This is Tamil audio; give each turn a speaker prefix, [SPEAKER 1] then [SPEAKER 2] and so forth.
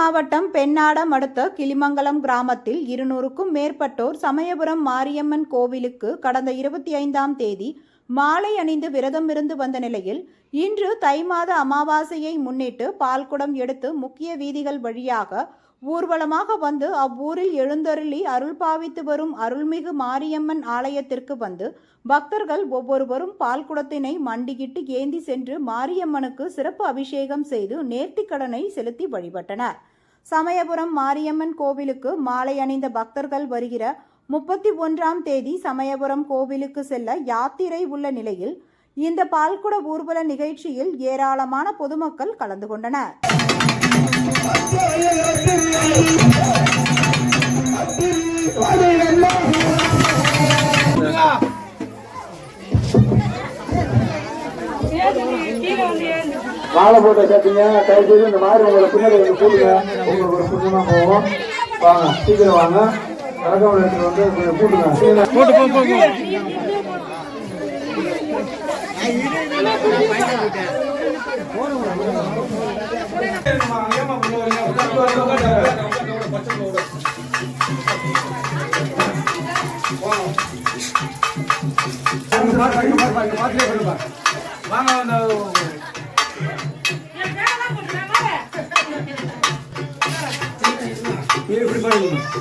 [SPEAKER 1] மாவட்டம் பெண்ணாடம் அடுத்த கிளிமங்கலம் கிராமத்தில் 200க்கும் மேற்பட்டோர் சமயபுரம் மாரியம்மன் கோவிலுக்கு கடந்த 25ஆம் தேதி மாலை அணிந்து விரதம் இருந்து வந்த நிலையில் இன்று தை மாத அமாவாசையை முன்னிட்டு பால்குடம் எடுத்து முக்கிய வீதிகள் வழியாக ஊர்வலமாக வந்து அவ்வூரில் எழுந்தருளி அருள் பாவித்து வரும் அருள்மிகு மாரியம்மன் ஆலயத்திற்கு வந்து பக்தர்கள் ஒவ்வொருவரும் பால்குடத்தினை மண்டியிட்டு ஏந்தி சென்று மாரியம்மனுக்கு சிறப்பு அபிஷேகம் செய்து நேர்த்திக்கடனை செலுத்தி வழிபட்டனர். சமயபுரம் மாரியம்மன் கோவிலுக்கு மாலை அணிந்த பக்தர்கள் வருகிற 31ஆம் தேதி சமயபுரம் கோவிலுக்கு செல்ல யாத்திரை உள்ள நிலையில் இந்த பால்குட ஊர்வல நிகழ்ச்சியில் ஏராளமான பொதுமக்கள் கலந்து கொண்டனர்.
[SPEAKER 2] மாலை போட்ட கேட்டீங்க, தயவுசெய்து இந்த மாதிரி உங்களை பின்னாடி கூடுங்க, உங்களுக்கு ஒரு புண்ணியமா போவோம். வாங்க, சீக்கிரம் வாங்க, கலக்கம் எடுத்துட்டு வந்து கூட்டுங்க. வாங்க